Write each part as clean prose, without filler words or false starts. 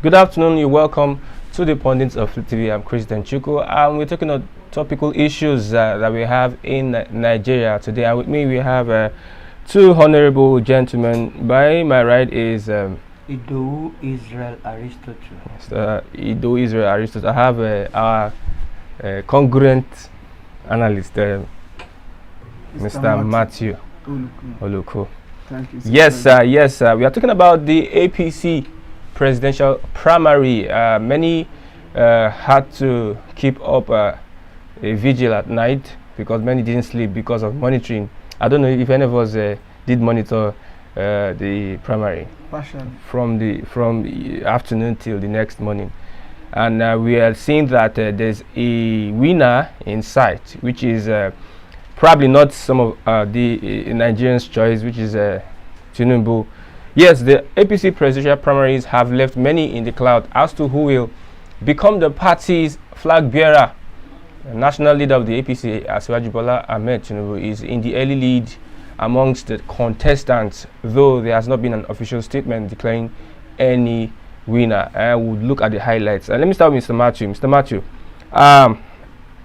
Good afternoon. You're welcome to the Pundits of Flip TV. I'm Christian Chuko, and we're talking about topical issues that we have in Nigeria today. And with me, we have two honorable gentlemen. By my right is Ido Israel Aristotle. Ido Israel Aristotle. I have our congruent analyst, Mr. Matthew Oluko. Thank you. Yes, sir. We are talking about the APC presidential primary. Many had to keep up a vigil at night because many didn't sleep because of monitoring. I don't know if any of us did monitor the primary from the afternoon till the next morning, and we are seeing that there's a winner in sight, which is probably not some of the Nigerians' choice, which is Tinubu. Yes, the APC presidential primaries have left many in the cloud as to who will become the party's flag bearer. The national leader of the APC, Aspirant Ahmed Tinubu, is in the early lead amongst the contestants, though there has not been an official statement declaring any winner. I would look at the highlights. Let me start with Mr. Matthew. Mr. Matthew,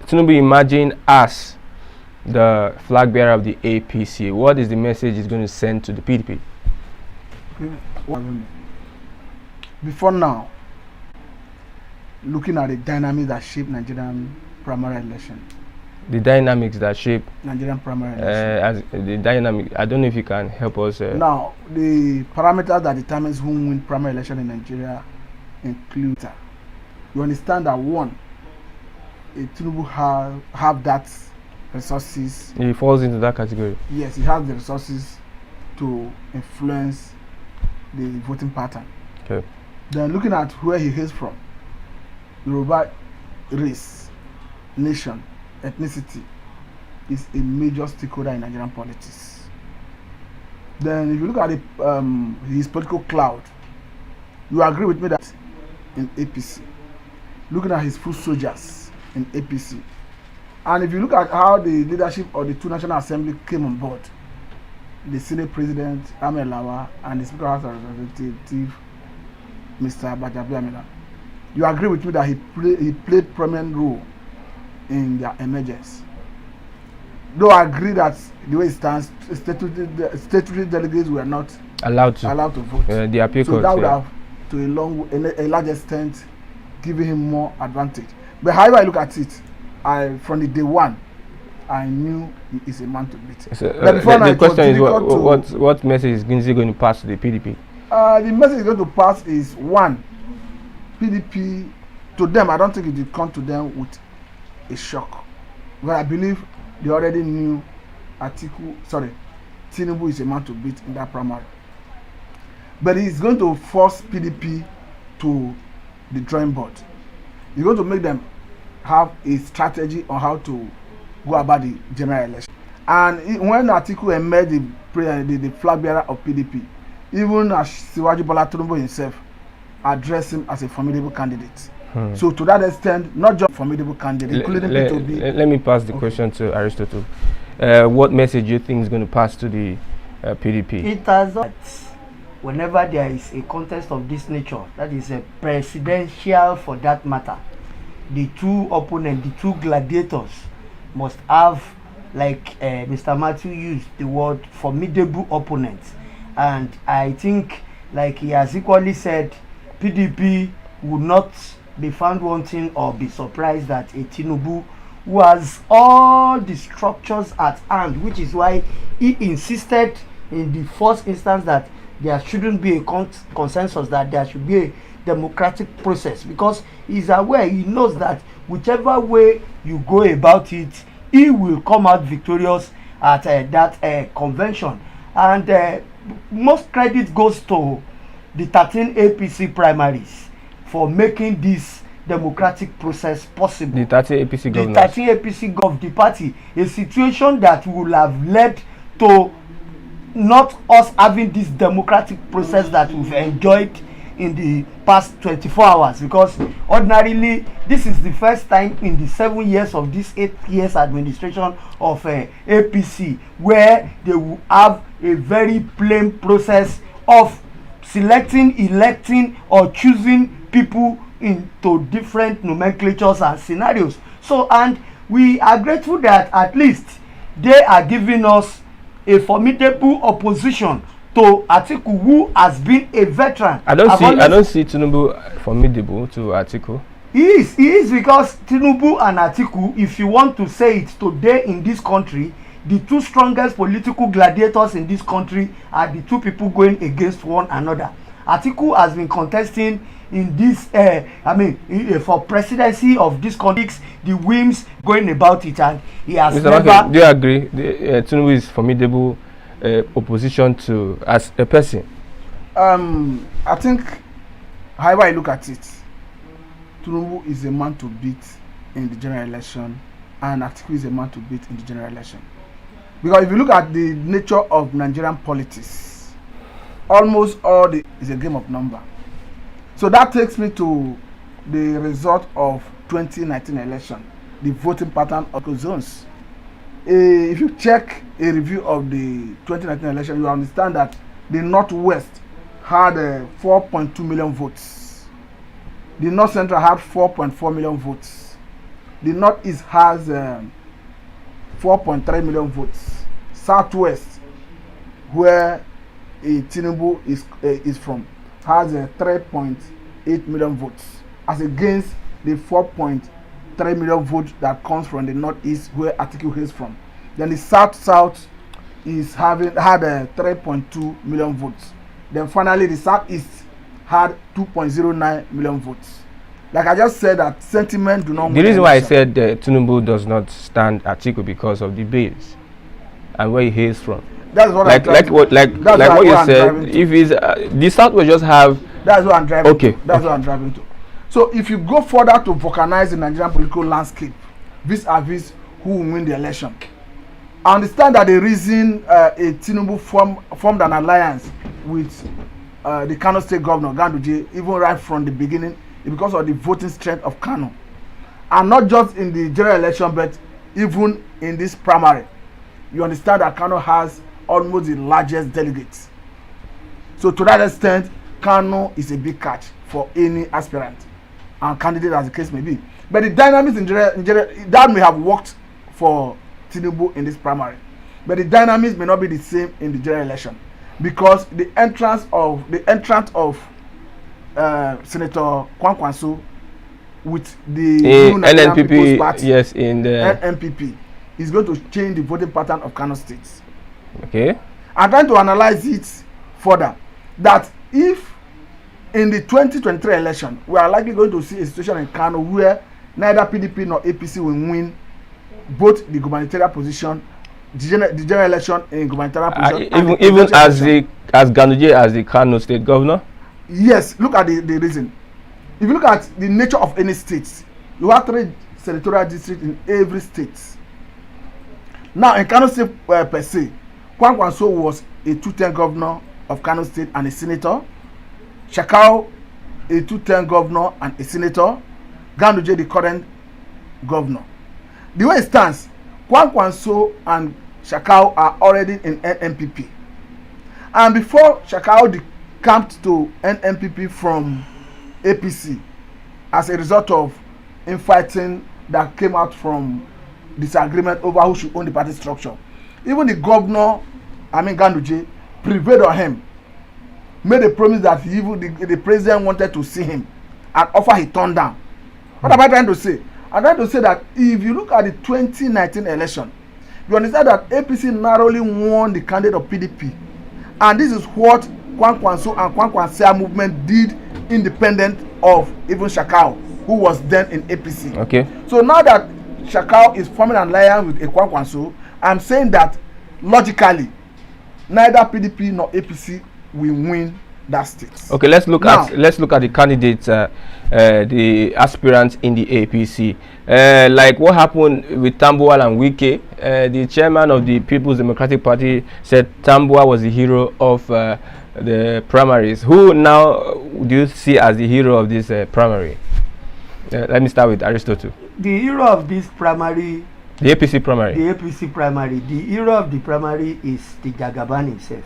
Tinubu emerging as the flag bearer of the APC. What is the message he's going to send to the PDP? Before now, looking at the dynamics that shape Nigerian primary election. The dynamics that shape Nigerian primary election. As the dynamic. I don't know if you can help us. Now, the parameters that determines who win primary election in Nigeria include. You understand that one, Tinubu have that resources. He falls into that category. Yes, he has the resources to influence the voting pattern. Okay. Then looking at where he hails from, Yoruba race, nation, ethnicity is a major stakeholder in Nigerian politics. Then if you look at his political clout, you agree with me that in APC, looking at his foot soldiers in APC, and if you look at how the leadership of the two National Assembly came on board, the Senate President Ahmed Lawa and the Speaker of the House of Representatives Mr. Bajabiamila, you agree with me that he played prominent role in their emergence. Though I agree that the way it stands, statutory delegates were not allowed to vote. The appeal so court, that would have, to a large extent, given him more advantage. But however I look at it, from the day one, I knew he is a man to beat. So, the question is, what message is Ginzi going to pass to the PDP? The message is going to pass is one, PDP, to them, I don't think it will come to them with a shock. But I believe they already knew Tinubu is a man to beat in that primary. But he's going to force PDP to the drawing board. He's going to make them have a strategy on how to go about the general election. And when Atiku emerged the flag bearer of PDP, even as Siwaji Bola Tinubu himself addressed him as a formidable candidate. So to that extent, not just formidable candidate, including P2B. Let me pass the question to Aristotle. What message do you think is going to pass to the PDP? It has that whenever there is a contest of this nature, that is a presidential for that matter, the two opponents, the two gladiators must have, like Mr. Matthew used the word, formidable opponents. And I think, like he has equally said, PDP would not be found wanting or be surprised that a Tinubu who has all the structures at hand, which is why he insisted in the first instance that there shouldn't be a consensus, that there should be a democratic process, because he's aware, he knows that whichever way you go about it, he will come out victorious at that convention. And most credit goes to the 13 APC primaries for making this democratic process possible. The 13 APC governors. The 13 APC of the party, a situation that will have led to not us having this democratic process that we've enjoyed in the past 24 hours, because ordinarily this is the first time in the 7 years of this 8 years administration of APC where they will have a very plain process of selecting, electing or choosing people into different nomenclatures and scenarios. So, and we are grateful that at least they are giving us a formidable opposition to Atiku, who has been a veteran. I don't see Tinubu formidable to Atiku. He is because Tinubu and Atiku, if you want to say it today in this country, the two strongest political gladiators in this country are the two people going against one another. Atiku has been contesting in this for presidency of this country, the whims going about it, and he has Mr. never. Martin, do you agree Tinubu is formidable opposition to as a person? I think, however I look at it, Tinubu is a man to beat in the general election, and Atiku is a man to beat in the general election. Because if you look at the nature of Nigerian politics, almost all is a game of number. So that takes me to the result of 2019 election, the voting pattern of the zones. If you check a review of the 2019 election, you understand that the Northwest had 4.2 million votes. The North Central had 4.4 million votes. The Northeast has 4.3 million votes. Southwest, where Tinubu is from, has 3.8 million votes, as against the 4.3 million votes that comes from the Northeast, where Atiku is from. Then the South is had 3.2 million votes. Then finally the Southeast had 2.09 million votes. Like I just said, that sentiment do not. The reason why I said Tinubu does not stand Atiku because of the base and where he hails from. That's what what you said. If he's the South will just have. That's what I'm driving. Okay. That's what I'm driving to. So if you go further to vulcanize the Nigerian political landscape, vis-a-vis who will win the election, I understand that the reason a Tinubu formed an alliance with the Kano State Governor Ganduje, even right from the beginning, is because of the voting strength of Kano, and not just in the general election, but even in this primary. You understand that Kano has almost the largest delegates. So to that extent, Kano is a big catch for any aspirant and candidate, as the case may be. But the dynamics in general that may have worked for Tinubu in this primary, but the dynamics may not be the same in the general election, because the entrance of Senator Kwankwaso with the new NNPP, Party, yes, in the NNPP, is going to change the voting pattern of Kano State. Okay. I'm trying to analyze it further, that if in the 2023 election we are likely going to see a situation in Kano where neither PDP nor APC will win both the gubernatorial position, the general election in gubernatorial position, even as Ganduje as the Kano State Governor. Yes, look at the reason. If you look at the nature of any state, you have 3 senatorial districts in every state. Now in Kano State per se, Kwankwaso was a 2-term governor of Kano State and a senator. Shakao, a 2-term governor and a senator. Ganduje, the current governor. The way it stands, Kwankwaso and Shakao are already in NNPP. And before Shakao decamped to NNPP from APC as a result of infighting that came out from disagreement over who should own the party structure, even the governor, Ganduje, prevailed on him, made a promise that the president wanted to see him, and offer he turned down. What am I trying to say? I'm trying to say that if you look at the 2019 election, you understand that APC narrowly won the candidate of PDP, and this is what Kwankwaso and Kwankwasia movement did, independent of even Shakao, who was then in APC. Okay. So now that Shakao is forming an alliance with Kwankwaso, I'm saying that logically, neither PDP nor APC will win that state. Okay, let's look at the candidates, the aspirants in the APC. Like what happened with Tambuwal and Wike. The chairman of the People's Democratic Party said Tambuwal was the hero of the primaries. Who now do you see as the hero of this primary? Let me start with Aristotle. The hero of this primary, the APC primary. The hero of the primary is the Jagaban himself,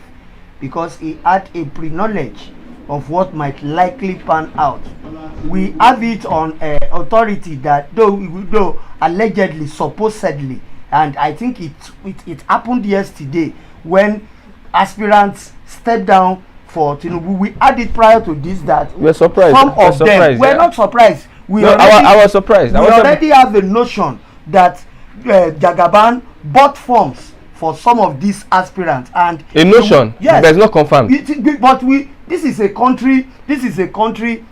because he had a pre-knowledge of what might likely pan out. We have it on authority that though allegedly, supposedly, and I think it happened yesterday when aspirants stepped down for Tinubu. We had it prior to this that we're surprised. Some of them we're not surprised. I was surprised. We already have a notion that Jagaban bought forms for some of these aspirants, and a notion. Yes, there's not confirmed. But this is a country.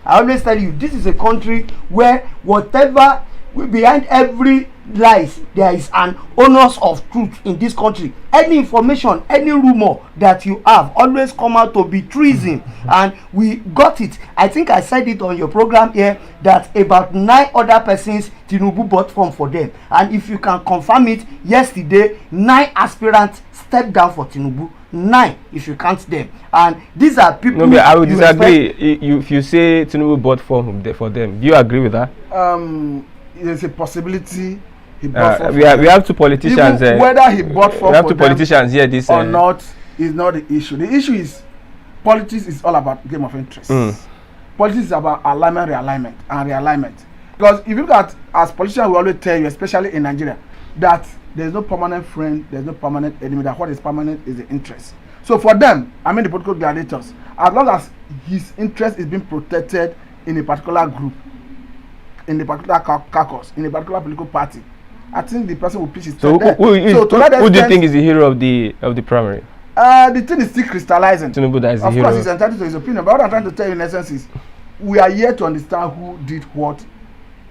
I always tell you, this is a country where whatever behind every lies there is an onus of truth in this country. Any information, any rumor that you have always come out to be treason, and we got it. I think I said it on your program here that about 9 other persons Tinubu bought form for them, and if you can confirm it, yesterday 9 aspirants stepped down for Tinubu. 9 if you count them, and these are people. No, I would disagree. If you say Tinubu bought form for them, do you agree with that? There's a possibility he bought form. We have 2 politicians. Whether he bought form, we have 2 politicians here. This or not is not the issue. The issue is politics is all about game of interest. Politics is about alignment, realignment, and realignment. Because if you look at, as politicians, we always tell you, especially in Nigeria, that there's no permanent friend, there's no permanent enemy, that what is permanent is the interest. So for them, I mean the political gladiators, as long as his interest is being protected in a particular group, in a particular caucus, in a particular political party, I think the person will pitch his so who do you think is the hero of the primary? The thing is still crystallizing. Tinubu, that is the hero. Of course, he's entitled to his opinion, but what I'm trying to tell you in essence is we are yet to understand who did what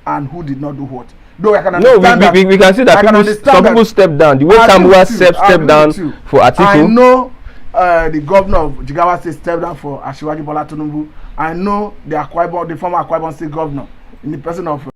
and who did not do what. Though I can understand we can see that some people stepped down. The way Tambuwa stepped down for Atiku. I know the governor of Jigawa State stepped down for Asiwaju Bola Tinubu. I know the former Akwa Ibom State governor in the person of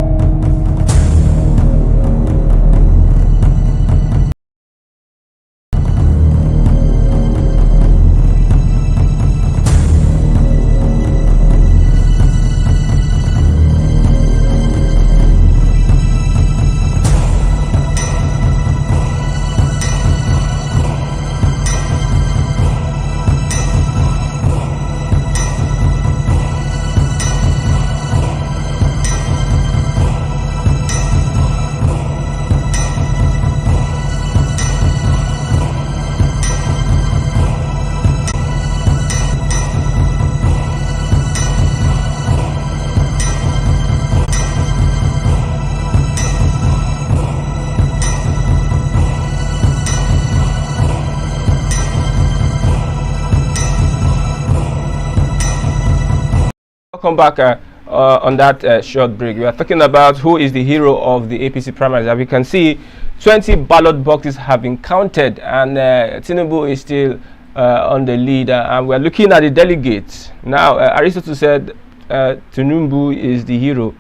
Come back on that short break. We are talking about who is the hero of the APC primaries. As we can see, 20 ballot boxes have been counted, and Tinubu is still on the lead. And we are looking at the delegates now. Aristotle said Tinubu is the hero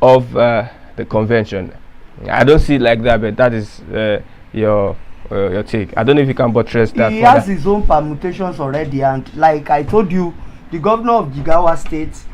of the convention. I don't see it like that, but that is your take. I don't know if you can buttress that. He has his own permutations already, and like I told you, the governor of Jigawa State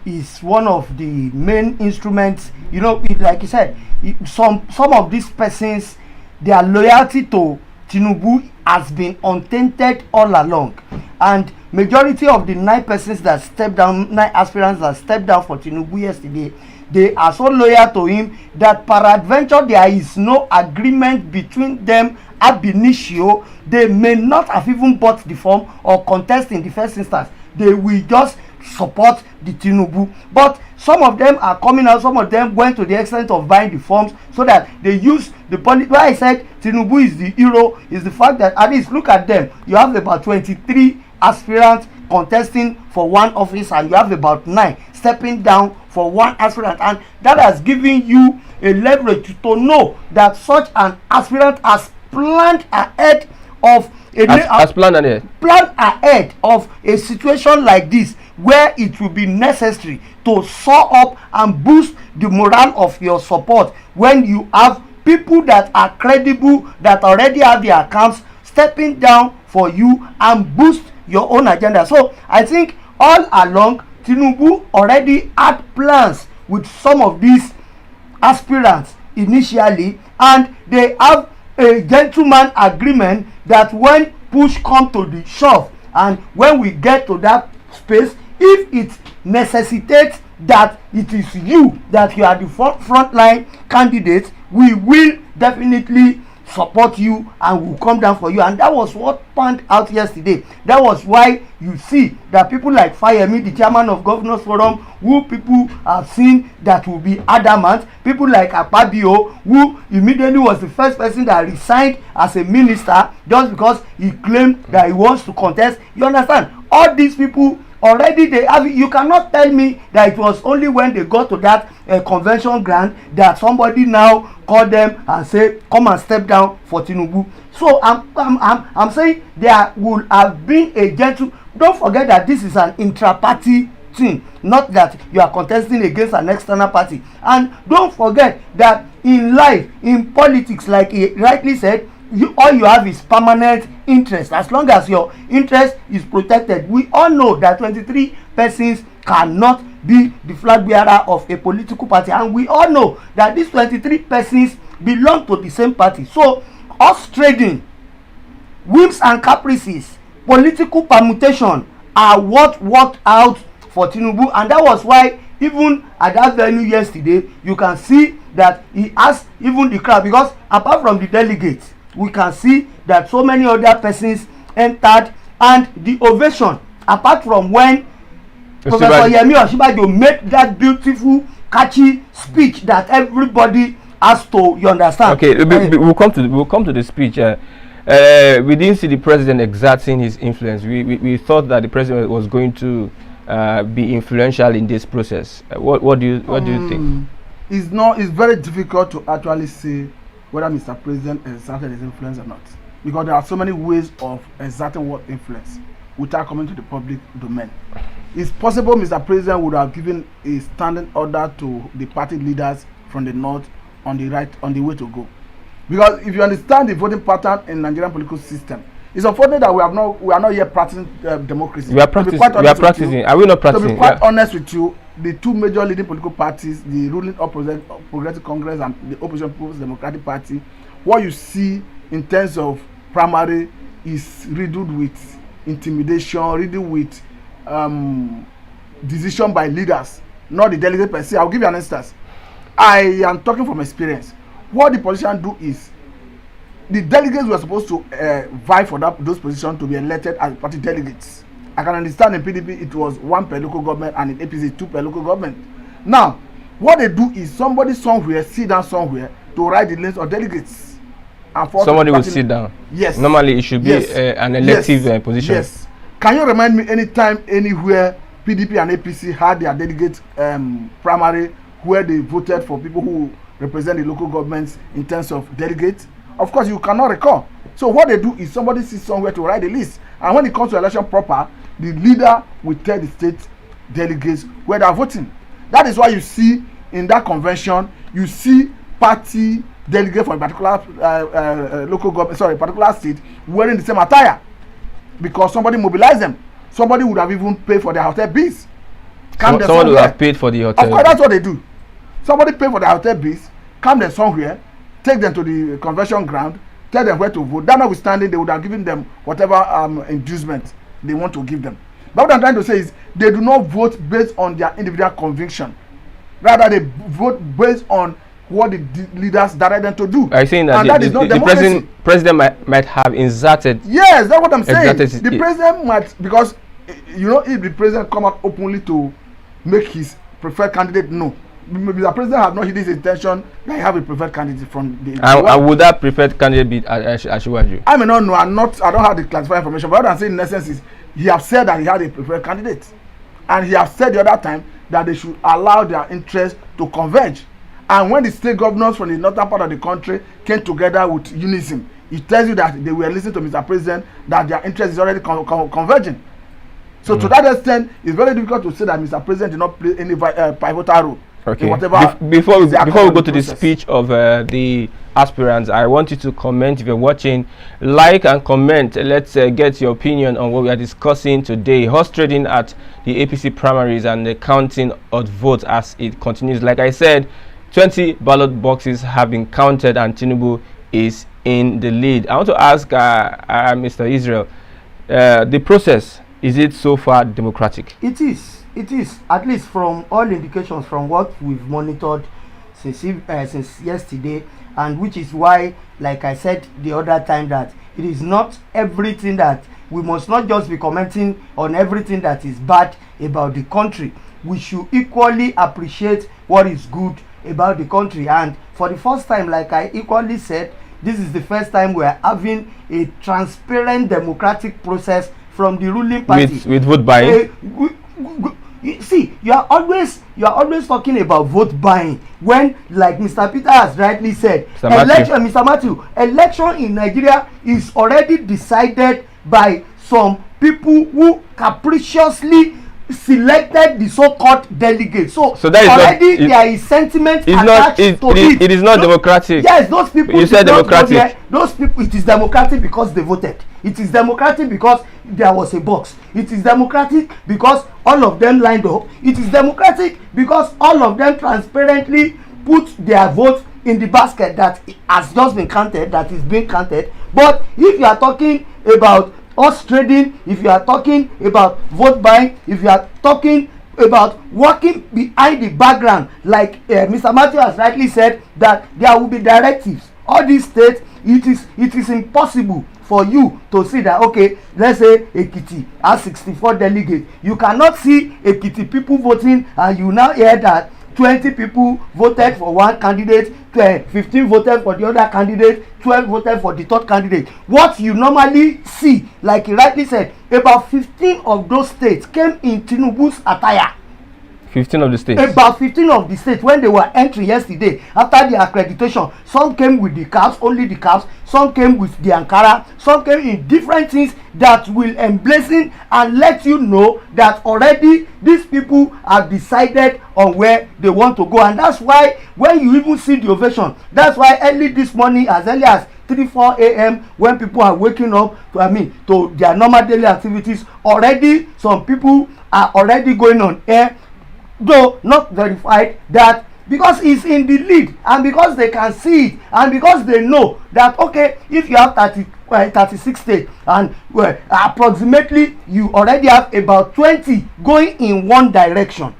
is one of the main instruments. You know, like you said, some of these persons, their loyalty to Tinubu has been untainted all along, and majority of the 9 persons that stepped down, 9 aspirants that stepped down for Tinubu yesterday, they are so loyal to him that peradventure there is no agreement between them ab initio. They may not have even bought the form or contest in the first instance. They will just support the Tinubu, but some of them are coming out. Some of them went to the extent of buying the forms so that they use the politics. Why I said Tinubu is the hero is the fact that at least look at them. You have about 23 aspirants contesting for one office, and you have about 9 stepping down for one aspirant, and that has given you a leverage to know that such an aspirant has planned ahead of plan ahead of a situation like this, where it will be necessary to soar up and boost the morale of your support when you have people that are credible, that already have their accounts, stepping down for you and boost your own agenda. So I think all along Tinubu already had plans with some of these aspirants initially, and they have a gentleman agreement that when push come to the shove and when we get to that space, if it necessitates that it is you that you are the frontline candidate, we will definitely support you and will come down for you. And that was what panned out yesterday. That was why you see that people like Fayemi, the chairman of Governors Forum, who people have seen that will be adamant, people like Akpabio, who immediately was the first person that resigned as a minister just because he claimed that he wants to contest. You understand? All these people already, they have, you cannot tell me that it was only when they got to that convention ground that somebody now called them and say come and step down for Tinubu. So I'm saying there will have been a gentle, don't forget that this is an intra-party thing, not that you are contesting against an external party. And don't forget that in life, in politics, like he rightly said, all you have is permanent interest. As long as your interest is protected, we all know that 23 persons cannot be the flag bearer of a political party, and we all know that these 23 persons belong to the same party. So Horsetrading, whims and caprices, political permutation are what worked out for Tinubu. And that was why even at that venue yesterday, you can see that he asked even the crowd, because apart from the delegates, we can see that so many other persons entered, and the ovation, apart from when Professor Yemi Osinbajo made that beautiful catchy speech that everybody has to, you understand? Okay, we'll come to the speech. We didn't see the president exerting his influence. We thought that the president was going to be influential in this process. What do you think? It's very difficult to actually say whether Mr. President exerted his influence or not, because there are so many ways of exerting what influence without coming to the public domain. It's possible Mr. President would have given a standing order to the party leaders from the north on the way to go, because if you understand the voting pattern in Nigerian political system, it's unfortunate that we are not yet practicing democracy. We are practicing. Are we not practicing? To be quite honest with you, the two major leading political parties, the ruling Progressive Congress and the opposition People's Democratic Party, what you see in terms of primary is riddled with intimidation, riddled with decision by leaders, not the delegate per se. I'll give you an instance. I am talking from experience. What the politicians do is, the delegates were supposed to vie for those positions to be elected as party delegates. I can understand in PDP it was 1 per local government, and in APC 2 per local government. Now, what they do is somebody somewhere sit down somewhere to write the list of delegates. And somebody will sit down. Yes. Normally it should be an elective position. Yes. Can you remind me anytime anywhere PDP and APC had their delegate primary where they voted for people who represent the local governments in terms of delegates? Of course, you cannot recall. So what they do is somebody sits somewhere to write the list, and when it comes to election proper, the leader will tell the state delegates where they are voting. That is why you see in that convention, you see party delegate for a particular local government, particular state wearing the same attire, because somebody mobilized them. Somebody would have even paid for their hotel bills. Someone would have paid for the hotel. Of course, that's what they do. Somebody pay for their hotel bills, come them somewhere, take them to the convention ground, tell them where to vote. That notwithstanding, they would have given them whatever inducement they want to give them. But what I'm trying to say is, they do not vote based on their individual conviction. Rather, they vote based on what the leaders direct them to do. Are you saying that the president might have inserted? Yes, that's what I'm saying. The president might, because if the president come out openly to make his preferred candidate known, the president have not hid his intention that he have a preferred candidate from the. And would that preferred candidate be Asiwaju? I may not know. I don't have the classified information. But what I'm saying in essence is, he have said that he had a preferred candidate, and he have said the other time that they should allow their interest to converge. And when the state governors from the northern part of the country came together with unison, it tells you that they were listening to Mr. President, that their interest is already converging. So to that extent, it's very difficult to say that Mr. President did not play any pivotal role. Okay. Before we go to the speech of the aspirants, I want you to comment if you're watching, like and comment. Let's get your opinion on what we are discussing today. Horsetrading at the APC primaries and the counting of votes as it continues. Like I said, 20 ballot boxes have been counted and Tinubu is in the lead. I want to ask Mr. Israel, the process, is it so far democratic? It is. it is, at least from all indications from what we've monitored since yesterday, and which is why, like I said the other time, that it is not everything that we must not just be commenting on everything that is bad about the country. We should equally appreciate what is good about the country. And for the first time, like I equally said, this is the first time we are having a transparent democratic process from the ruling party with vote buying. You see, you are always talking about vote buying when, like Mr. Peter has rightly said, Mr. Matthew, election in Nigeria is already decided by some people who capriciously selected the so-called delegates. So that is already not, there is sentiment attached to it. It is not democratic. Yes, those people. You said democratic. Those people. It is democratic because they voted. It is democratic because there was a box. It is democratic because all of them lined up. It is democratic because all of them transparently put their vote in the basket that has just been counted, that is being counted. But if you are talking about Horsetrading, if you are talking about vote buying, if you are talking about working behind the background, like Mr. Matthew has rightly said, that there will be directives. All these states, it is impossible for you to see that, okay, let's say Ekiti has 64 delegates. You cannot see Ekiti people voting and you now hear that 20 people voted for one candidate, 15 voted for the other candidate, 12 voted for the third candidate. What you normally see, like he rightly said, about 15 of those states came in Tinubu's attire. 15 of the states. About 15 of the states, when they were entering yesterday after the accreditation, some came with the caps, only the caps, some came with the Ankara, some came in different things that will emblazon and let you know that already these people have decided on where they want to go. And that's why when you even see the ovation, that's why early this morning, as early as 3-4 a.m. when people are waking up to their normal daily activities, already some people are already going on air, though not verified, that because it's in the lead and because they can see it and because they know that, okay, if you have 36 states and approximately you already have about 20 going in one direction,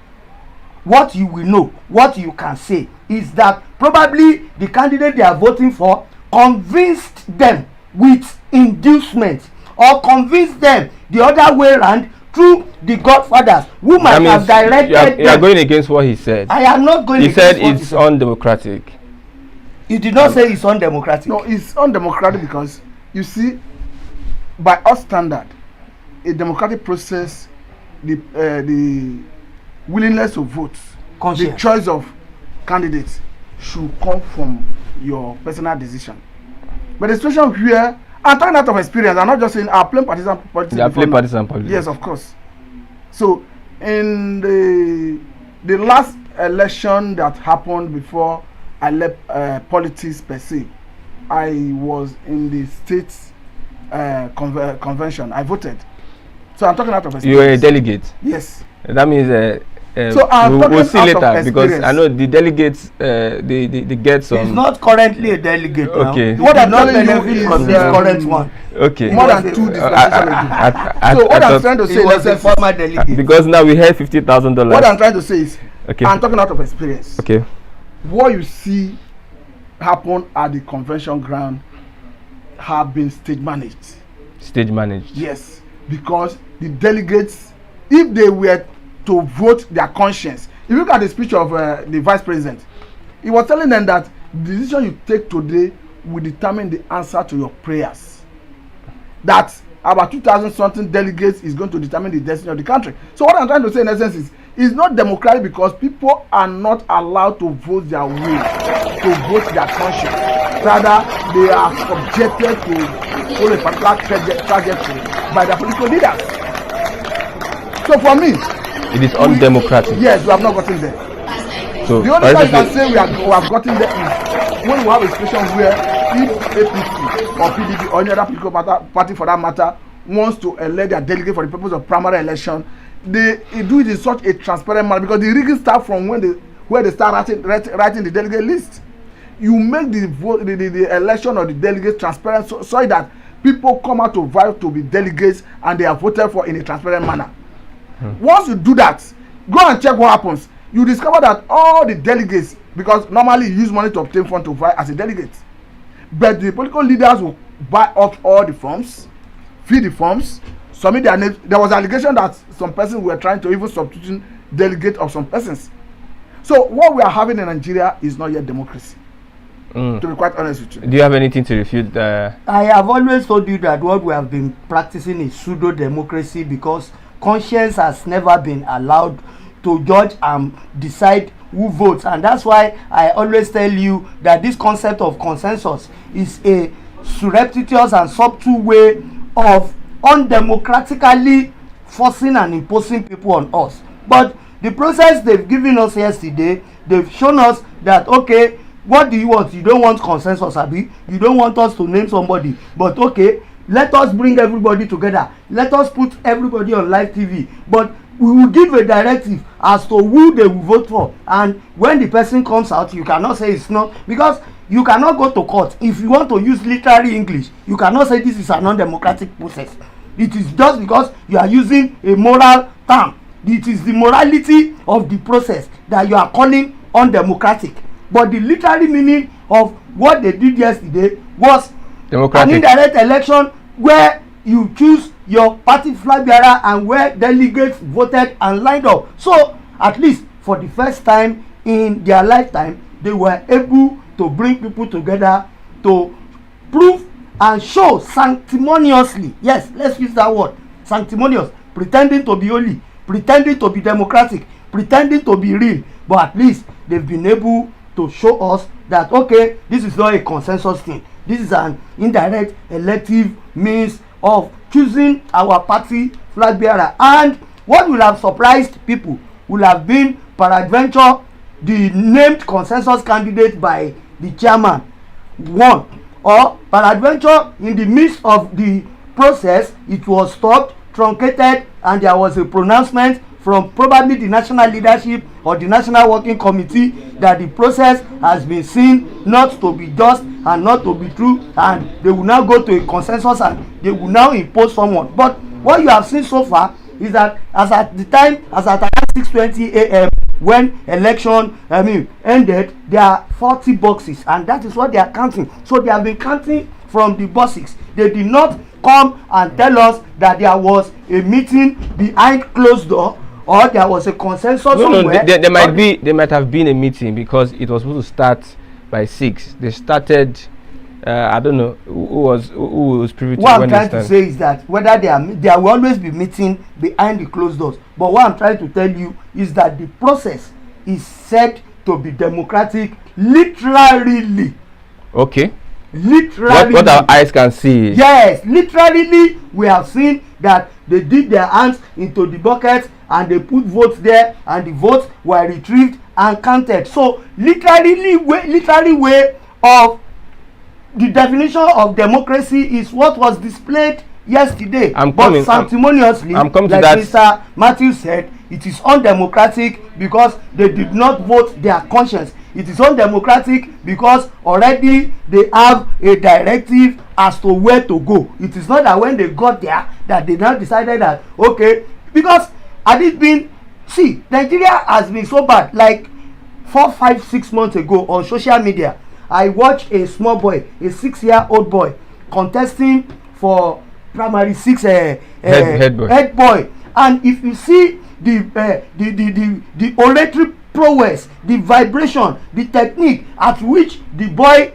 what you will know, what you can say is that probably the candidate they are voting for convinced them with inducement or convinced them the other way around through the godfathers who might have directed them. You are going against what he said. I am not going against what he said. It's undemocratic. He did not say it's undemocratic. No, it's undemocratic because, you see, by our standard, a democratic process, the willingness to vote, the choice of candidates should come from your personal decision. But the situation here, I'm talking out of experience. I'm not just saying I'm playing partisan politics. They are playing partisan politics. Yes, of course. So in the last election that happened before I left politics per se, I was in the state convention. I voted. So I'm talking out of experience. You were a delegate. Yes. That means so we'll see later because I know the delegates they get some. He's not currently a delegate now. Okay. What I'm telling you is from this current one. Okay. More than 2 dispensations ago. So what I'm trying to say is a former delegate. Because now we had $50,000. What I'm trying to say is, okay, I'm talking out of experience. Okay. What you see happen at the convention ground have been stage managed. Stage managed. Yes, because the delegates, if they were to vote their conscience, if you look at the speech of the vice president, he was telling them that the decision you take today will determine the answer to your prayers. That about 2,000 something delegates is going to determine the destiny of the country. So what I'm trying to say in essence is, it's not democratic because people are not allowed to vote their will, to vote their conscience. Rather, they are subjected to follow a particular trajectory by their political leaders. So for me, it is undemocratic. Yes, we have not gotten there. So the only time you can say we have gotten there is when we have a situation where if APC or PDP or any other political party for that matter wants to elect their delegate for the purpose of primary election, they do it in such a transparent manner because the rigging starts from where they start writing the delegate list. You make the vote, the election of the delegates transparent so that people come out to vote to be delegates and they are voted for in a transparent manner. Once you do that, Go and check what happens. You discover that all the delegates, because normally you use money to obtain funds to vie as a delegate, but the political leaders will buy up all the forms, fill the forms, submit their names. There was allegation that some persons were trying to even substitute delegate of some persons. So what we are having in Nigeria is not yet democracy. To be quite honest with you. Do you have anything to refute? I have always told you that what we have been practicing is pseudo democracy, because conscience has never been allowed to judge and decide who votes, and that's why I always tell you that this concept of consensus is a surreptitious and subtle way of undemocratically forcing and imposing people on us. But the process they've given us yesterday, they've shown us that, okay, what do you want? You don't want consensus, Abi. You don't want us to name somebody, but okay, let us bring everybody together. Let us put everybody on live TV, but we will give a directive as to who they will vote for. And when the person comes out, you cannot say it's not, because you cannot go to court. If you want to use literary English, you cannot say this is a non-democratic process. It is just because you are using a moral term. It is the morality of the process that you are calling undemocratic. But the literary meaning of what they did yesterday was an indirect election where you choose your party flag bearer and where delegates voted and lined up. So at least for the first time in their lifetime, they were able to bring people together to prove and show sanctimoniously, yes, let's use that word, sanctimonious, pretending to be holy, pretending to be democratic, pretending to be real, but at least they've been able to show us that, okay, this is not a consensus thing. This is an indirect elective means of choosing our party flag bearer. And what will have surprised people will have been, peradventure, the named consensus candidate by the chairman won, or peradventure in the midst of the process it was stopped, truncated, and there was a pronouncement from probably the national leadership or the national working committee that the process has been seen not to be just and not to be true, and they will now go to a consensus and they will now impose someone. But what you have seen so far is that as at around 6:20 a.m. when election ended, there are 40 boxes, and that is what they are counting. So they have been counting from the boxes. They did not come and tell us that there was a meeting behind closed door, or there was a consensus somewhere. There might have been a meeting, because it was supposed to start by 6. They started. I don't know who was privy to. What I'm trying to say is that whether there will always be meeting behind the closed doors. But what I'm trying to tell you is that the process is said to be democratic, literally. Okay. Literally. What our eyes can see. Yes, literally, we have seen that they did their hands into the bucket and they put votes there, and the votes were retrieved and counted. So literally way of the definition of democracy is what was displayed yesterday. But sanctimoniously, like Mr. Matthew said, it is undemocratic because they did not vote their conscience. It is undemocratic because already they have a directive as to where to go. It is not that when they got there that they now decided that, okay, because had it been, see, Nigeria has been so bad. Like 4, 5, 6 months ago on social media, I watched a small boy, a 6-year-old boy, contesting for primary 6 head boy. And if you see the oratory prowess, the vibration, the technique at which the boy,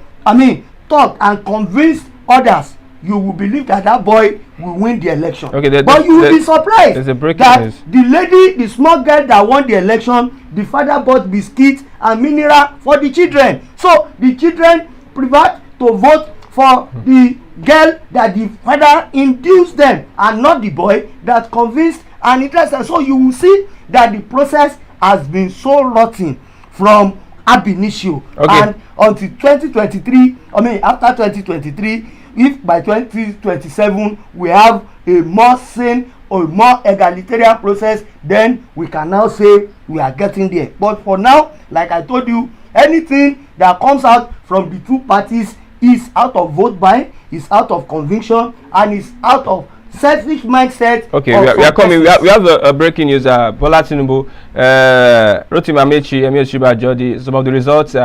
talked and convinced others, you will believe that that boy will win the election. Okay, but you will be surprised that the small girl that won the election, the father bought biscuits and mineral for the children. So the children prefer to vote for the girl that the father induced them, and not the boy that convinced and interested. So you will see that the process has been so rotten from ab initio. And until 2023, after 2023, if by 2027 we have a more sane or more egalitarian process, then we can now say we are getting there. But for now, like I told you, anything that comes out from the two parties is out of vote buying, is out of conviction, and is out of selfish mindset. Okay, we are coming. We have a breaking news. Bola Tinubu, Rotimi Amechi, Emil Osinbajo. Some of the results.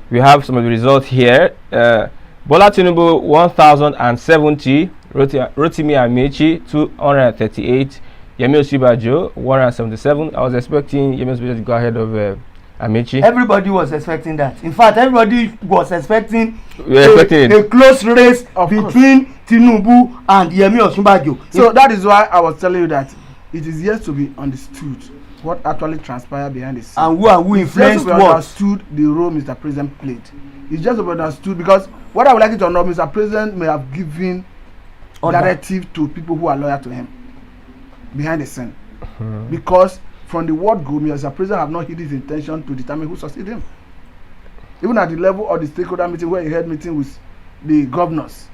We have some of the results here. Bola Tinubu 1,070. Rotimi Amechi 238. Yemi Osinbajo 177. I was expecting Yemi Osinbajo to go ahead of Amechi. Everybody was expecting that. In fact, everybody was expecting a close race between Tinubu and Yemi Osinbajo. So that is why I was telling you that it is yet to be understood what actually transpired behind the scenes. And who influenced what? Understood the role Mr. President played. It's just to be understood, because what I would like you to know, Mr. President may have given directive to people who are loyal to him behind the scene. Because from the word go, Mr. President have not hid his intention to determine who succeed him. Even at the level of the stakeholder meeting where he had meeting with the governors,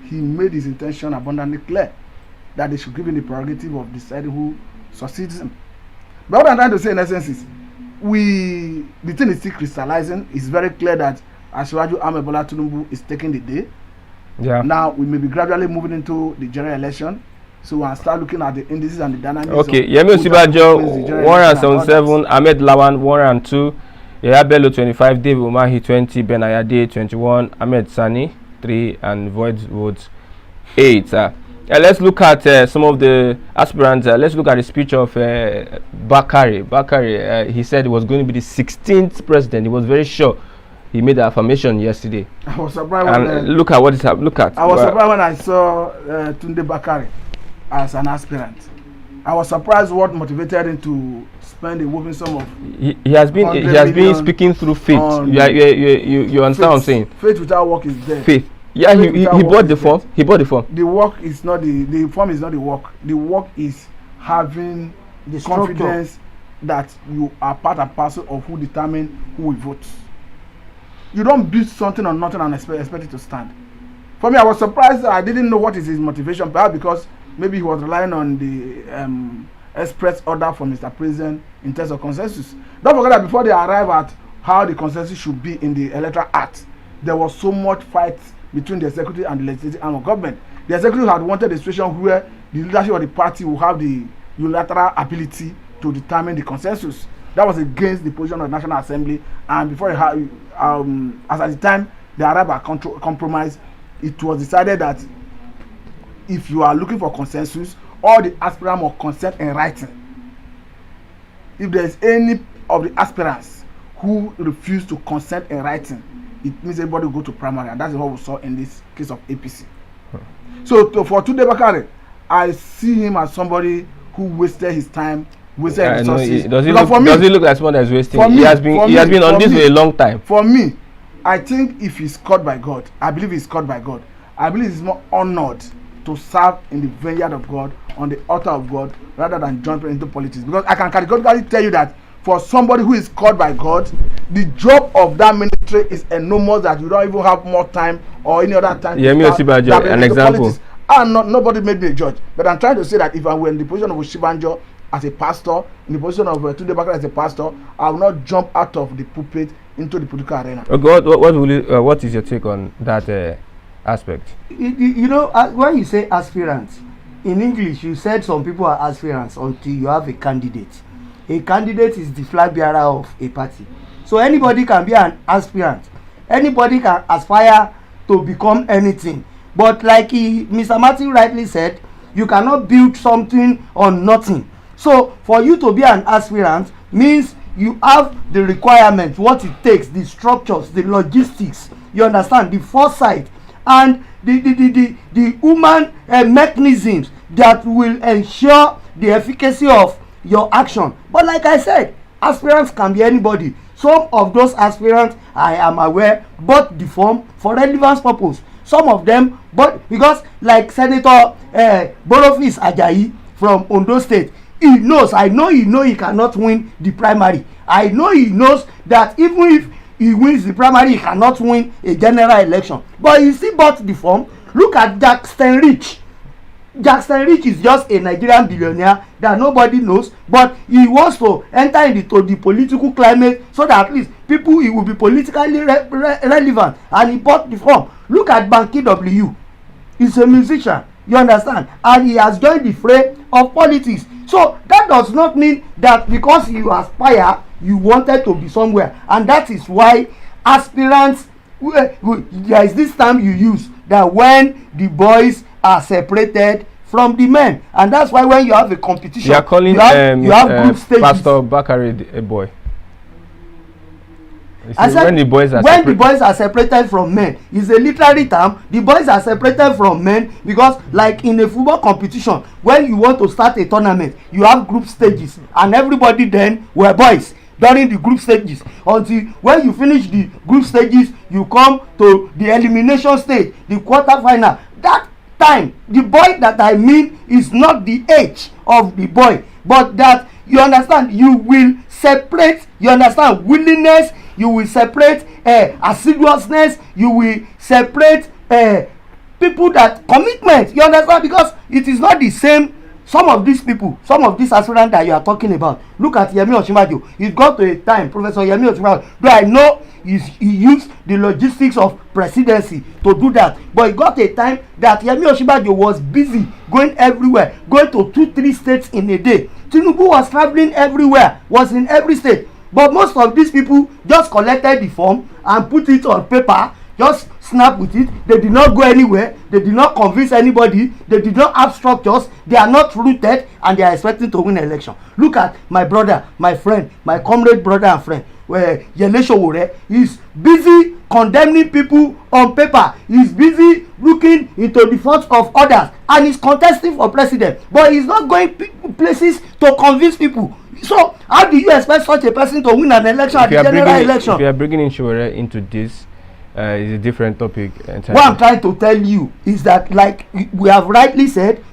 he made his intention abundantly clear that they should give him the prerogative of deciding who succeeds him. But what I'm trying to say in essence is, the thing is still crystallizing. It's very clear that Asiwaju Ahmed Bola Tinubu is taking the day. Yeah. Now we may be gradually moving into the general election, so we'll start looking at the indices and the dynamics. Okay, Yemi Osinbajo 177, Ahmed Lawan 102, Yaya Bello 25, David Umahi 20, Ben Ayade 21, Ahmed Sani 3, and void votes 8. Let's look at some of the aspirants. Let's look at the speech of Bakari. Bakari, he said he was going to be the 16th president. He was very sure. He made the affirmation yesterday. I was surprised when look at what is happening. Look at. I was surprised when I saw Tunde Bakari as an aspirant. I was surprised what motivated him to spend a whopping sum of. He has been speaking through faith. You understand what I'm saying? Faith without work is dead. Faith. Yeah, he bought the form. He bought the form. The work is not the form is not the work. The work is having the confidence that you are part and parcel of who determine who will vote. You don't build something on nothing and expect it to stand. For me, I was surprised. I didn't know what is his motivation, perhaps because maybe he was relying on the express order from Mr. President in terms of consensus. Don't forget that before they arrive at how the consensus should be in the Electoral Act, there was so much fight between the executive and the legislative arm of government. The executive had wanted a situation where the leadership of the party will have the unilateral ability to determine the consensus. That was against the position of the National Assembly, and before it had, as at the time they arrived at compromise, it was decided that if you are looking for consensus, all the aspirants must consent in writing. If there is any of the aspirants who refuse to consent in writing, it means everybody will go to primary, and that's what we saw in this case of APC. So for Tunde Bakari, I see him as somebody who wasted his time, wasted resources. Does he look like someone that's wasting? He has been on this for a long time. For me, I think if he's called by God, I believe he's called by God. I believe he's more honored to serve in the vineyard of God, on the altar of God, rather than jump into politics. Because I can categorically tell you that for somebody who is called by God, the job of that ministry is enormous, that you don't even have more time or any other time. Yemi Osinbajo, an example. And nobody made me a judge. But I'm trying to say that if I were in the position of Osinbajo as a pastor, in the position of Tunde Bakari as a pastor, I will not jump out of the pulpit into the political arena. What is your take on that aspect? You know, when you say aspirants, in English you said some people are aspirants until you have a candidate. A candidate is the flag bearer of a party. So anybody can be an aspirant. Anybody can aspire to become anything. But like Mr. Martin rightly said, you cannot build something on nothing. So for you to be an aspirant means you have the requirements, what it takes, the structures, the logistics, you understand, the foresight, and the human mechanisms that will ensure the efficacy of your action. But like I said, aspirants can be anybody. Some of those aspirants, I am aware, bought the form for relevance purpose. Some of them, but because like Senator Boniface Ajayi from Ondo State, he knows, I know he cannot win the primary. I know he knows that even if he wins the primary, he cannot win a general election. But he still bought the form. Look at Jackson Rich. Jackson Rich is just a Nigerian billionaire that nobody knows, but he wants to enter into the political climate so that at least he will be politically relevant, and he bought the form. Look at Banky W. He's a musician. You understand? And he has joined the fray of politics. So that does not mean that because you aspire, you wanted to be somewhere. And that is why aspirants, there is this term you use, that when the boys are separated from the men, and that's why when you have a competition, you are calling you have group stages. Pastor Bakari a boy. I said when the boys are separated from men, is a literary term. The boys are separated from men because, like in a football competition, when you want to start a tournament, you have group stages, and everybody then were boys during the group stages, until when you finish the group stages, you come to the elimination stage, the quarter final. That time, the boy that I mean is not the age of the boy, but that, you understand, you will separate, you understand, willingness, you will separate assiduousness, you will separate people that commitment, you understand, because it is not the same. Some of these people, some of these aspirants that you are talking about, look at Yemi Osinbajo. It got to a time, Professor Yemi Osinbajo, though I know he used the logistics of presidency to do that, but it got a time that Yemi Osinbajo was busy going everywhere, going to 2-3 states in a day. Tinubu was traveling everywhere, was in every state, but most of these people just collected the form and put it on paper, just snap with it. They did not go anywhere, they did not convince anybody, they did not have structures, they are not rooted, and they are expecting to win election. Look at my brother, my friend, my comrade brother and friend, where Yele Sowore is busy condemning people on paper. He's busy looking into the faults of others, and he's contesting for president, but he's not going places to convince people. So how do you expect such a person to win an election at the general election? If you are bringing in Sowore into this, is a different topic entirely. What I'm trying to tell you is that, like we have rightly said,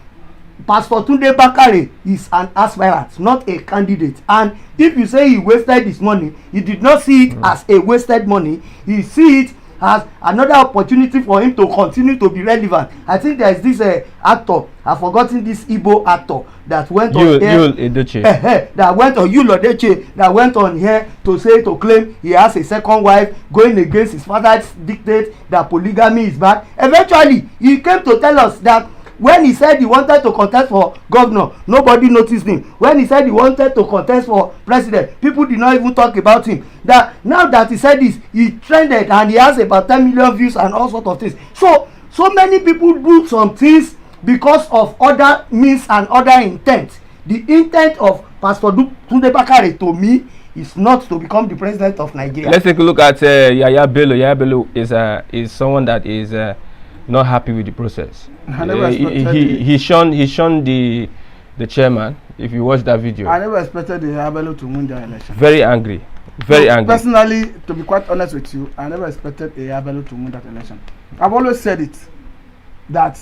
Pastor Tunde Bakare is an aspirant, not a candidate. And if you say he wasted his money, he did not see it as a wasted money. He see it as another opportunity for him to continue to be relevant. I think there is this actor, I've forgotten this Igbo actor that went on here. That went on Yul Edochie, that went on here to claim he has a second wife, going against his father's dictate that polygamy is bad. Eventually, he came to tell us that when he said he wanted to contest for governor, nobody noticed him. When he said he wanted to contest for president, people did not even talk about him. That now that he said this, he trended and he has about 10 million views and all sorts of things. So many people do some things because of other means and other intent. The intent of Pastor Tunde Bakare, to me, is not to become the president of Nigeria. Let's take a look at Yaya Bello. Yaya Bello is someone that is not happy with the process. He shunned the chairman. If you watch that video, I never expected the Yaya Bello to win the election. Very angry, very angry. Personally, to be quite honest with you, I never expected Yaya Bello to win that election. I've always said it, that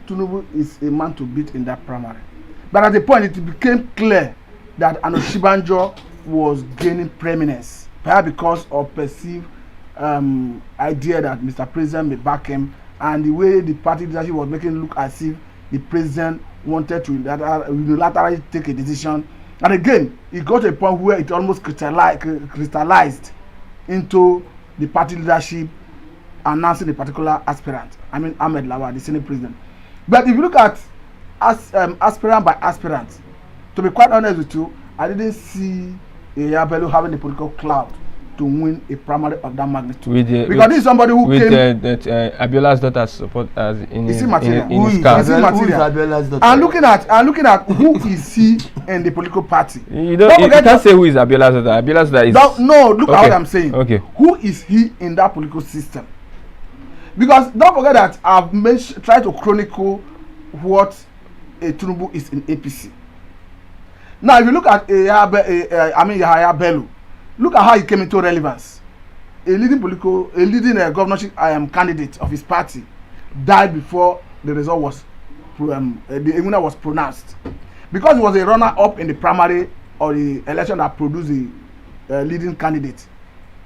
Tinubu is a man to beat in that primary. But at the point, it became clear that Osinbajo was gaining preeminence, perhaps because of perceived idea that Mr. President may back him, and the way the party leadership was making it look as if the president wanted to unilaterally take a decision. And again, it got to a point where it almost crystallized into the party leadership announcing a particular aspirant. I mean Ahmed Lawal, the Senate president. But if you look at aspirant by aspirant, to be quite honest with you, I didn't see Yaya Bello having the political clout to win a primary of that magnitude. Because this is somebody who came with Abiola's daughter support as in his car. And looking at who is he in the political party. You can't say who is Abiola's daughter. Abiola's daughter is look at what I'm saying. Okay. Who is he in that political system? Because don't forget that I've tried to chronicle what a Tinubu is in APC. Now, if you look at Yaya Bello, look at how he came into relevance. A leading governorship candidate of his party died before the result was the winner was pronounced. Because he was a runner-up in the primary or the election that produced the leading candidate,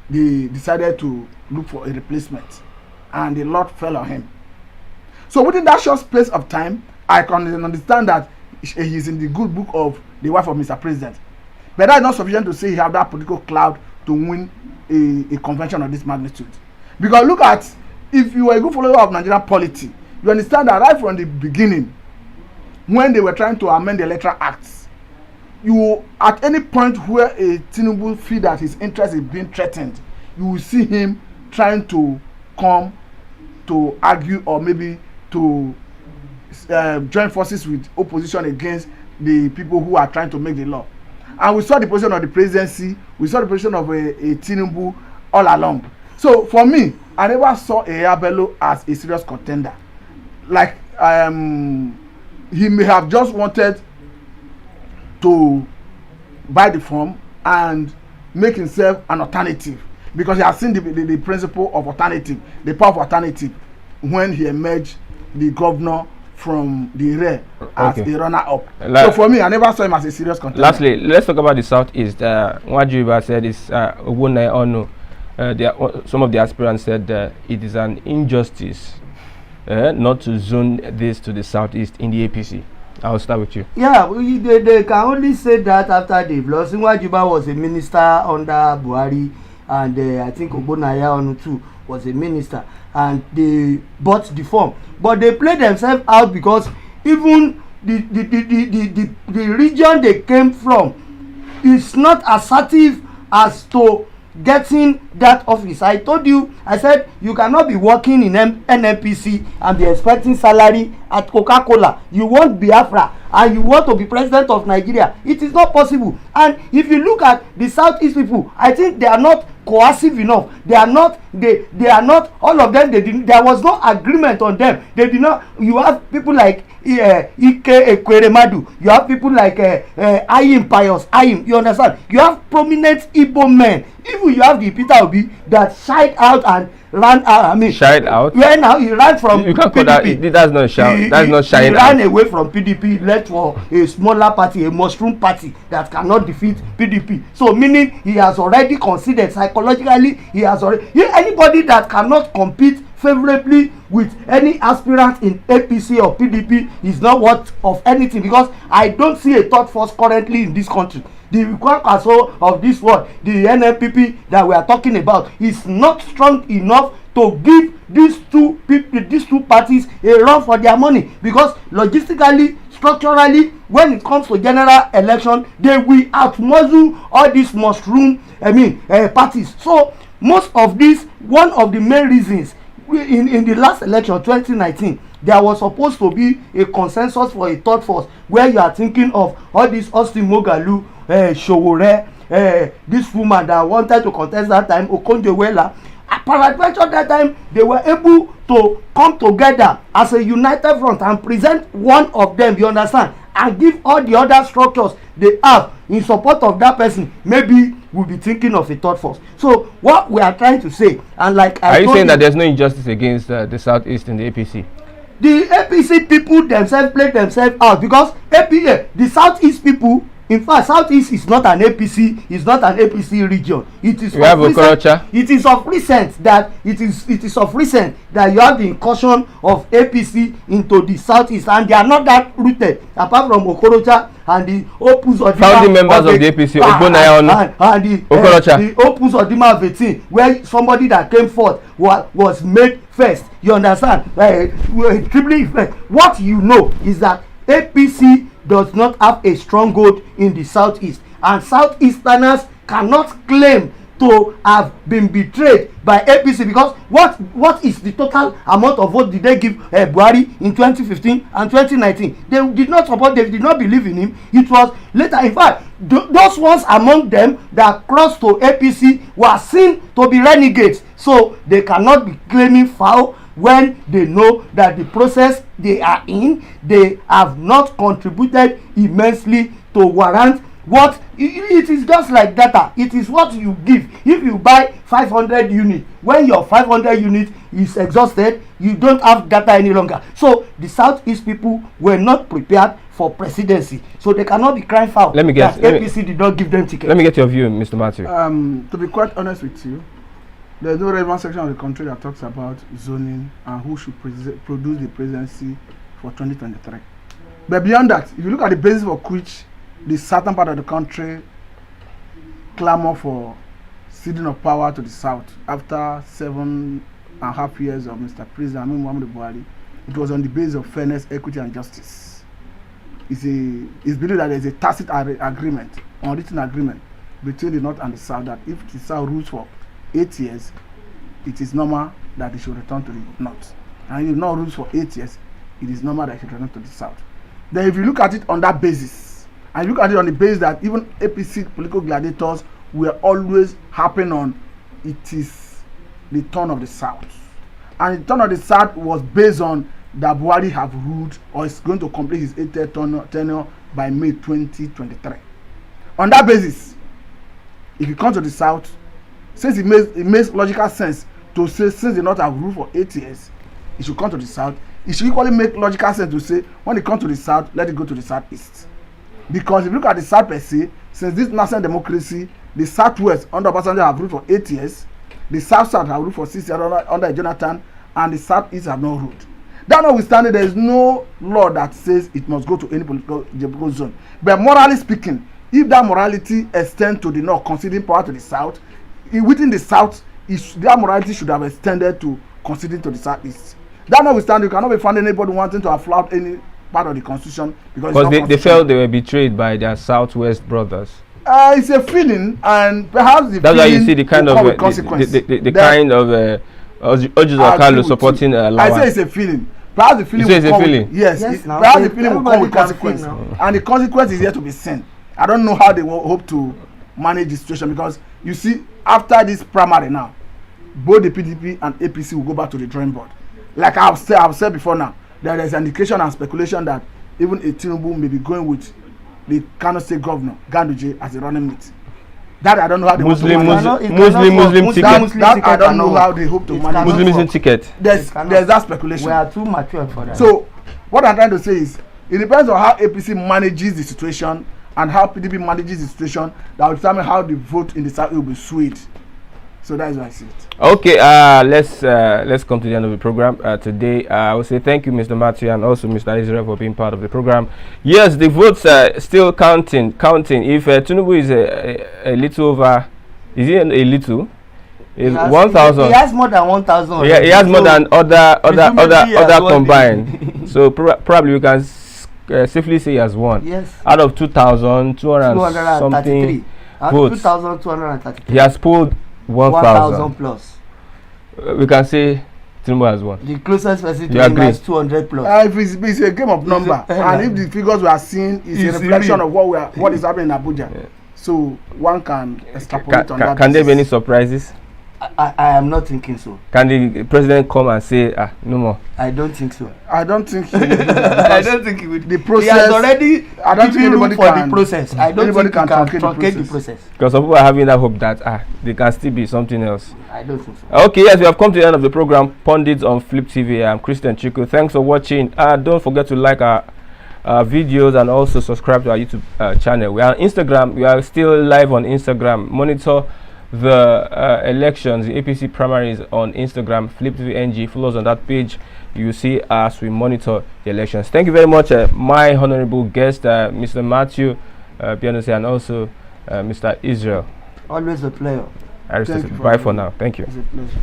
they decided to look for a replacement, and the lot fell on him. So within that short space of time, I can understand that he is in the good book of the wife of Mr. President. But that is not sufficient to say he have that political clout to win a convention of this magnitude. Because look at, if you are a good follower of Nigerian polity, You understand that right from the beginning, when they were trying to amend the electoral acts, you at any point where a Tinubu feel that his interest is being threatened, you will see him trying to come to argue or maybe to join forces with opposition against the people who are trying to make the law. And we saw the position of the presidency, we saw the position of a Tinubu all along. So for me, I never saw Bello as a serious contender. Like he may have just wanted to buy the form and make himself an alternative, because he has seen the principle of alternative, the power of alternative, when he emerged the governor from the rear as a runner-up. So for me, I never saw him as a serious contender. Lastly, let's talk about the Southeast. What Juba said is Ogbonna Ono. Some of the aspirants said it is an injustice not to zone this to the Southeast in the APC. I'll start with you. Yeah, they can only say that after they've lost. Nwajuba was a minister under Buhari, and I think Ogbonna Ono too was a minister, and they bought the form. But they played themselves out, because even the region they came from is not assertive as to getting that office. I told you, I said you cannot be working in NNPC and be expecting salary at Coca-Cola. You want Biafra and you want to be president of Nigeria. It is not possible. And if you look at the Southeast people, I think they are not coercive enough. They are not all of them. There was no agreement on them. They did not. You have people like Ike Ekweremadu. You have people like Ayim Pius Ayim. You understand? You have prominent Igbo men. Even you have the Peter Obi that shied out and ran out. I mean, shied out. Yeah, now he ran from. You can't call that. That's not shy. That's not shying out. He ran away from PDP, left for a smaller party, a mushroom party that cannot defeat PDP. So meaning he has already considered psychologically. He has already. Anybody that cannot compete favorably with any aspirant in APC or PDP is not worth of anything, because I don't see a third force currently in this country. The Kwakwaso of this world, the NNPP that we are talking about, is not strong enough to give these two parties a run for their money, because logistically, structurally, when it comes to general election, they will outmuzzle all these mushroom parties. So most of this, one of the main reasons in the last election 2019, there was supposed to be a consensus for a third force, where you are thinking of all this Osinbajo, Showore, this woman that wanted to contest that time, Okonjo-Iweala. Peradventure that time they were able to come together as a united front and present one of them, you understand, and give all the other structures they have in support of that person. Maybe we'll be thinking of a third force. So what we are trying to say, and like are you saying that there's no injustice against the Southeast and the APC? The APC people themselves played themselves out, because the Southeast people, in fact, Southeast is not an APC, it's not an APC region. It is of recent that you have the incursion of APC into the Southeast, and they are not that rooted, apart from Okorocha and the Opus Odima founding members of the APC, Ogbonna Ono and the Opus Odima Vetin, where somebody that came forth was made first. You understand? Triply effect. What you know is that APC does not have a stronghold in the Southeast, and Southeasterners cannot claim to have been betrayed by APC, because what is the total amount of vote did they give Buhari in 2015 and 2019? They did not support, they did not believe in him. It was later, in fact, those ones among them that crossed to APC were seen to be renegades, so they cannot be claiming foul when they know that the process they are in, they have not contributed immensely to warrant what it is. Just like data, it is what you give. If you buy 500 units, when your 500 units is exhausted, you don't have data any longer. So the Southeast people were not prepared for presidency, so they cannot be crying foul. APC did not give them tickets. Let me get your view, Mr. Matthew. To be quite honest with you, there's no relevant section of the country that talks about zoning and who should produce the presidency for 2023. But beyond that, if you look at the basis for which the southern part of the country clamor for ceding of power to the south after 7.5 years of Mr. President Muhammadu Buhari, it was on the basis of fairness, equity, and justice. It's believed that there is a tacit agreement, unwritten agreement between the North and the South that if the South rules for 8 years, it is normal that it should return to the North. And if the North rules for 8 years, it is normal that it should return to the South. Then if you look at it on that basis, and you look at it on the basis that even APC political gladiators were always harping on, it is the turn of the South. And the turn of the South was based on that Buhari have ruled or is going to complete his 8th tenure by May 2023. On that basis, if you come to the South, since it makes logical sense to say since the North have ruled for 8 years, it should come to the South. It should equally make logical sense to say when it comes to the South, let it go to the Southeast. Because if you look at the South per se, since this national democracy, the Southwest under Obasanjo have ruled for 8 years, the South have ruled for 6 years under Jonathan, and the Southeast have not ruled. That notwithstanding, there is no law that says it must go to any political zone. But morally speaking, if that morality extends to the North, conceding power to the South, within the South, that morality should have extended to conceding to the Southeast. That notwithstanding, you cannot be finding anybody wanting to flout any part of the Constitution because they felt they were betrayed by their Southwest brothers. It's a feeling, and perhaps the that's why you see the kind of consequence. The kind of Ojuzakalu supporting Lawan. I say it's a feeling. Perhaps the feeling will come with, yes, perhaps the feeling will come with consequence, and the consequence is yet to be seen. I don't know how they will hope to manage the situation, because you see, after this primary now, both the PDP and APC will go back to the drawing board. Like I've said before now, there is an indication and speculation that even a Tinubu may be going with the Kano State Governor Ganduje as a running mate. That I don't know how they Muslim ticket. That I don't know how they hope to manage. Muslim ticket. There's that speculation. We are too mature for that. So what I'm trying to say is, it depends on how APC manages the situation and how PDP manages the situation that will determine how the vote in the South will be swayed. So that is what I see it. Okay, let's come to the end of the program today. I will say thank you, Mr. Matthew, and also Mr. Israel, for being part of the program. Yes, the votes are still counting. If Tinubu is a little over, is he a little? Is 1,000? He has more than 1,000. Yeah, he has more than other combined. So probably we can safely say he has won. Yes. Out of 2,200 something votes, 2,233. he has pulled 1,000 plus. We can say Tinubu has won. The closest person to him has 200 plus. If it's a game of number, and if the figures we are seeing is a reflection of what is happening in Abuja, yeah. So one can extrapolate on that. Can there be any surprises? I am not thinking so. Can the president come and say, no more? I don't think so. I don't think he would. I don't think he would. The process. He has already given room for the process. I don't think he can truncate the process. Because some people are having that hope that there can still be something else. I don't think so. Okay, yes, we have come to the end of the program. Pundits on Flip TV. I'm Christian Chiku. Thanks for watching. Don't forget to like our videos and also subscribe to our YouTube channel. We are on Instagram. We are still live on Instagram. Monitor the elections, the APC primaries on Instagram, Flip TV NG. Follow us on that page. You see as we monitor the elections. Thank you very much, my honorable guest, Mr. Matthew Pianose, and also Mr. Israel. Always a pleasure. Bye for now. Thank you. It's a pleasure.